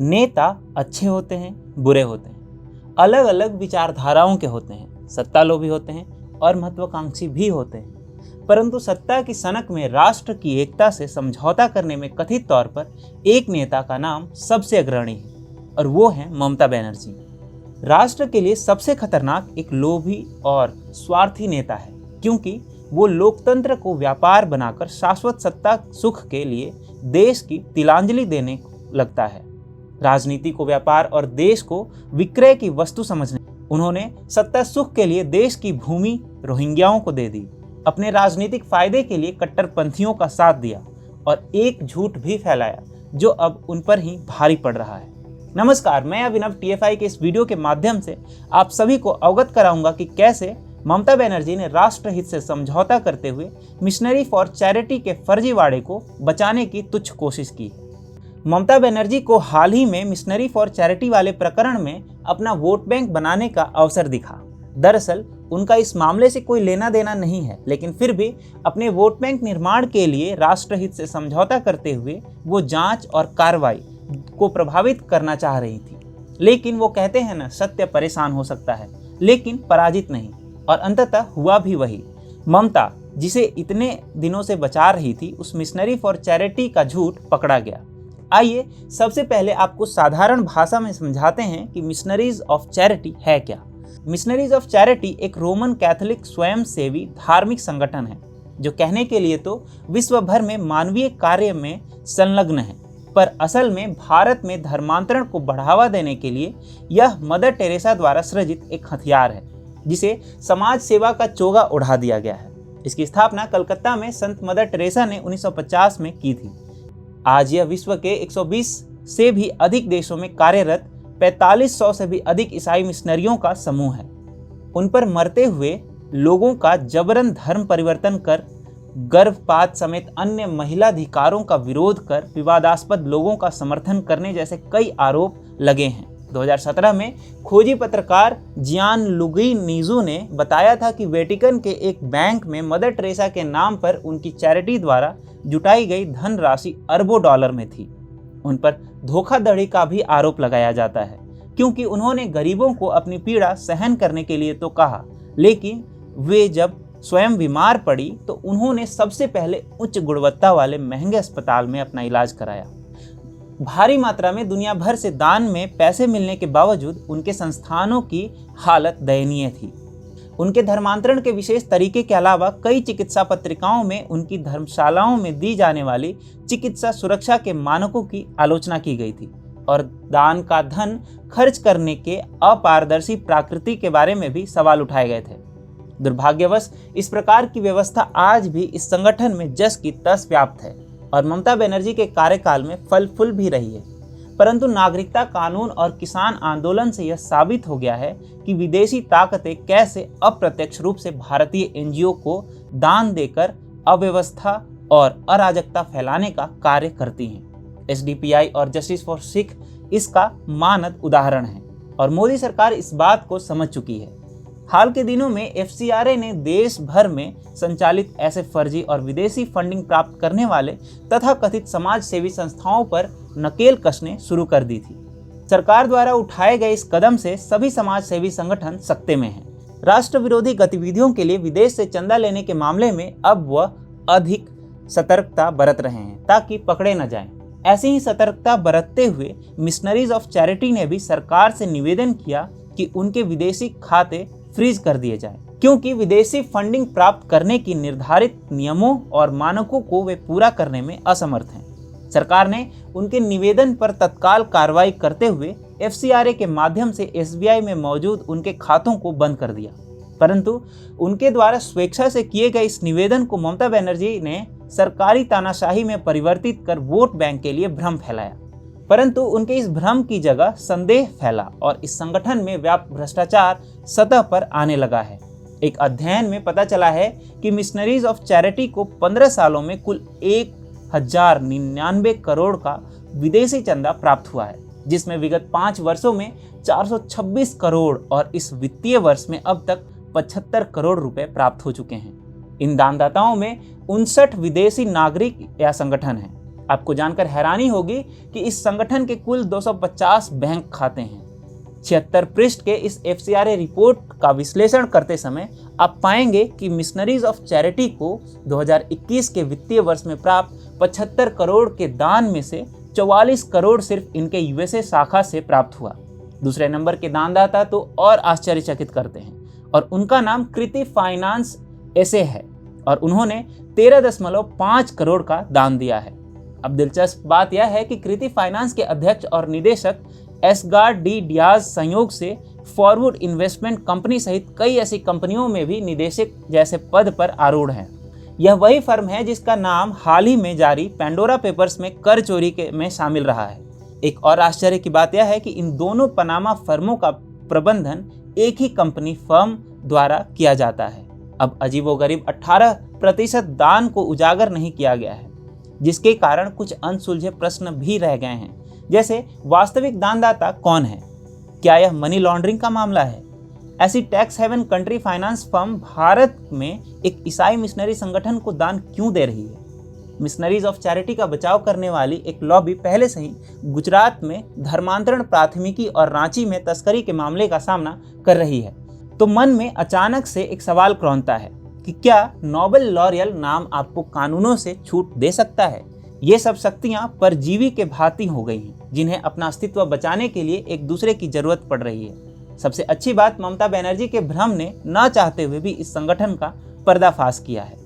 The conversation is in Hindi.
नेता अच्छे होते हैं, बुरे होते हैं, अलग अलग विचारधाराओं के होते हैं, सत्ता लोभी होते हैं और महत्वाकांक्षी भी होते हैं। परंतु सत्ता की सनक में राष्ट्र की एकता से समझौता करने में कथित तौर पर एक नेता का नाम सबसे अग्रणी है और वो है ममता बनर्जी। राष्ट्र के लिए सबसे खतरनाक एक लोभी और स्वार्थी नेता है, क्योंकि वो लोकतंत्र को व्यापार बनाकर शाश्वत सत्ता सुख के लिए देश की तिलांजलि देने लगता है। राजनीति को व्यापार और देश को विक्रय की वस्तु समझने उन्होंने सत्ता सुख के लिए देश की भूमि रोहिंग्याओं को दे दी, अपने राजनीतिक फायदे के लिए कट्टरपंथियों का साथ दिया और एक झूठ भी फैलाया जो अब उन पर ही भारी पड़ रहा है। नमस्कार, मैं अभिनव TFI के इस वीडियो के माध्यम से आप सभी को अवगत कराऊंगा कि कैसे ममता बनर्जी ने राष्ट्रहित से समझौता करते हुए मिशनरी फॉर चैरिटी के फर्जीवाड़े को बचाने की तुच्छ कोशिश की। ममता बनर्जी को हाल ही में मिशनरी फॉर चैरिटी वाले प्रकरण में अपना वोट बैंक बनाने का अवसर दिखा। दरअसल उनका इस मामले से कोई लेना देना नहीं है, लेकिन फिर भी अपने वोट बैंक निर्माण के लिए राष्ट्रहित से समझौता करते हुए वो जांच और कार्रवाई को प्रभावित करना चाह रही थी। लेकिन वो कहते हैं ना, सत्य परेशान हो सकता है लेकिन पराजित नहीं, और अंततः हुआ भी वही। ममता, जिसे इतने दिनों से बचा रही थी, उस मिशनरी फॉर चैरिटी का झूठ पकड़ा गया। आइए सबसे पहले आपको साधारण भाषा में समझाते हैं कि मिशनरीज ऑफ चैरिटी है क्या। मिशनरीज ऑफ चैरिटी एक रोमन कैथोलिक स्वयंसेवी धार्मिक संगठन है जो कहने के लिए तो विश्व भर में मानवीय कार्य में संलग्न है, पर असल में भारत में धर्मांतरण को बढ़ावा देने के लिए यह मदर टेरेसा द्वारा सृजित एक हथियार है जिसे समाज सेवा का चोगा ओढ़ा दिया गया है। इसकी स्थापना कलकत्ता में संत मदर टेरेसा ने 1950 में की थी। आज यह विश्व के 120 से भी अधिक देशों में कार्यरत 4500 से भी अधिक ईसाई मिशनरियों का समूह है। उन पर मरते हुए लोगों का जबरन धर्म परिवर्तन कर, गर्भपात समेत अन्य महिला अधिकारों का विरोध कर, विवादास्पद लोगों का समर्थन करने जैसे कई आरोप लगे हैं। 2017 में खोजी पत्रकार जियान लुगी नीजू ने बताया था कि वेटिकन के एक बैंक में मदर टेरेसा के नाम पर उनकी चैरिटी द्वारा जुटाई गई धनराशि अरबों डॉलर में थी। उन पर धोखाधड़ी का भी आरोप लगाया जाता है, क्योंकि उन्होंने गरीबों को अपनी पीड़ा सहन करने के लिए तो कहा, लेकिन वे जब स्वयं बीमार पड़ी तो उन्होंने सबसे पहले उच्च गुणवत्ता वाले महंगे अस्पताल में अपना इलाज कराया। भारी मात्रा में दुनिया भर से दान में पैसे मिलने के बावजूद उनके संस्थानों की हालत दयनीय थी। उनके धर्मांतरण के विशेष तरीके के अलावा कई चिकित्सा पत्रिकाओं में उनकी धर्मशालाओं में दी जाने वाली चिकित्सा सुरक्षा के मानकों की आलोचना की गई थी और दान का धन खर्च करने के अपारदर्शी प्रकृति के बारे में भी सवाल उठाए गए थे। दुर्भाग्यवश इस प्रकार की व्यवस्था आज भी इस संगठन में जस की तस व्याप्त है और ममता बनर्जी के कार्यकाल में फल फूल भी रही है। परंतु नागरिकता कानून और किसान आंदोलन से यह साबित हो गया है कि विदेशी ताकतें कैसे अप्रत्यक्ष रूप से भारतीय NGO को दान देकर अव्यवस्था और अराजकता फैलाने का कार्य करती हैं। SDPI और जस्टिस फॉर सिख इसका मानद उदाहरण है और मोदी सरकार इस बात को समझ चुकी है। हाल के दिनों में FCRA ने देश भर में संचालित ऐसे फर्जी और विदेशी फंडिंग प्राप्त करने वाले तथा कथित समाज सेवी संस्थाओं पर नकेल कसने शुरू कर दी थी। सरकार द्वारा उठाए गए इस कदम से सभी समाज सेवी संगठन सकते में हैं। राष्ट्र विरोधी गतिविधियों के लिए विदेश से चंदा लेने के मामले में अब वह अधिक सतर्कता बरत रहे हैं ताकि पकड़े न जाएं। ऐसी ही सतर्कता बरतते हुए मिशनरीज ऑफ चैरिटी ने भी सरकार से निवेदन किया कि उनके विदेशी खाते फ्रीज कर दिए जाएं, क्योंकि विदेशी फंडिंग प्राप्त करने की निर्धारित नियमों और मानकों को वे पूरा करने में असमर्थ हैं। सरकार ने उनके निवेदन पर तत्काल कार्रवाई करते हुए FCRA के माध्यम से SBI में मौजूद उनके खातों को बंद कर दिया। परंतु उनके द्वारा स्वेच्छा से किए गए इस निवेदन को ममता बनर्जी ने सरकारी तानाशाही में परिवर्तित कर वोट बैंक के लिए भ्रम फैलाया। परंतु उनके इस भ्रम की जगह संदेह फैला और इस संगठन में व्याप्त भ्रष्टाचार सतह पर आने लगा है। एक अध्ययन में पता चला है कि मिशनरीज ऑफ चैरिटी को 15 सालों में कुल 1099 करोड़ का विदेशी चंदा प्राप्त हुआ है, जिसमें विगत 5 वर्षों में 426 करोड़ और इस वित्तीय वर्ष में अब तक 75 करोड़ रुपए प्राप्त हो चुके हैं। इन दानदाताओं में 59 विदेशी नागरिक या संगठन हैं। आपको जानकर हैरानी होगी कि इस संगठन के कुल 250 बैंक खाते हैं। 76 पृष्ठ के इस FCRA रिपोर्ट का विश्लेषण करते समय आप पाएंगे कि मिशनरीज ऑफ चैरिटी को 2021 के वित्तीय वर्ष में प्राप्त 75 करोड़ के दान में से 44 करोड़ सिर्फ इनके USA शाखा से प्राप्त हुआ। दूसरे नंबर के दानदाता तो और आश्चर्यचकित करते हैं और उनका नाम कृति फाइनेंस SA है और उन्होंने 13.5 करोड़ का दान दिया है। अब दिलचस्प बात यह है कि कृति फाइनेंस के अध्यक्ष और निदेशक एस्गार्ड डी डियाज संयोग से फॉरवुड इन्वेस्टमेंट कंपनी सहित कई ऐसी कंपनियों में भी निदेशक जैसे पद पर आरूढ़ हैं। यह वही फर्म है जिसका नाम हाल ही में जारी पेंडोरा पेपर्स में कर चोरी में शामिल रहा है। एक और आश्चर्य की बात यह है कि इन दोनों पनामा फर्मों का प्रबंधन एक ही कंपनी फर्म द्वारा किया जाता है। अब अजीबोगरीब 18% दान को उजागर नहीं किया गया है, जिसके कारण कुछ अनसुलझे प्रश्न भी रह गए हैं, जैसे वास्तविक दानदाता कौन है? क्या यह मनी लॉन्ड्रिंग का मामला है? ऐसी tax haven country finance firm Bharat में एक ईसाई मिशनरी संगठन को दान क्यों दे रही है? मिशनरीज ऑफ चैरिटी का बचाव करने वाली एक लॉबी पहले से ही गुजरात में धर्मांतरण प्राथमिकी और रांची में तस्करी के मामले का सामना कर रही है। तो मन में अचानक से एक सवाल क्रौंता है कि क्या नोबेल लॉरियल नाम आपको कानूनों से छूट दे सकता है? ये सब शक्तियां परजीवी के भांति हो गई हैं, जिन्हें अपना अस्तित्व बचाने के लिए एक दूसरे की जरूरत पड़ रही है। सबसे अच्छी बात, ममता बनर्जी के भ्रम ने न चाहते हुए भी इस संगठन का पर्दाफाश किया है।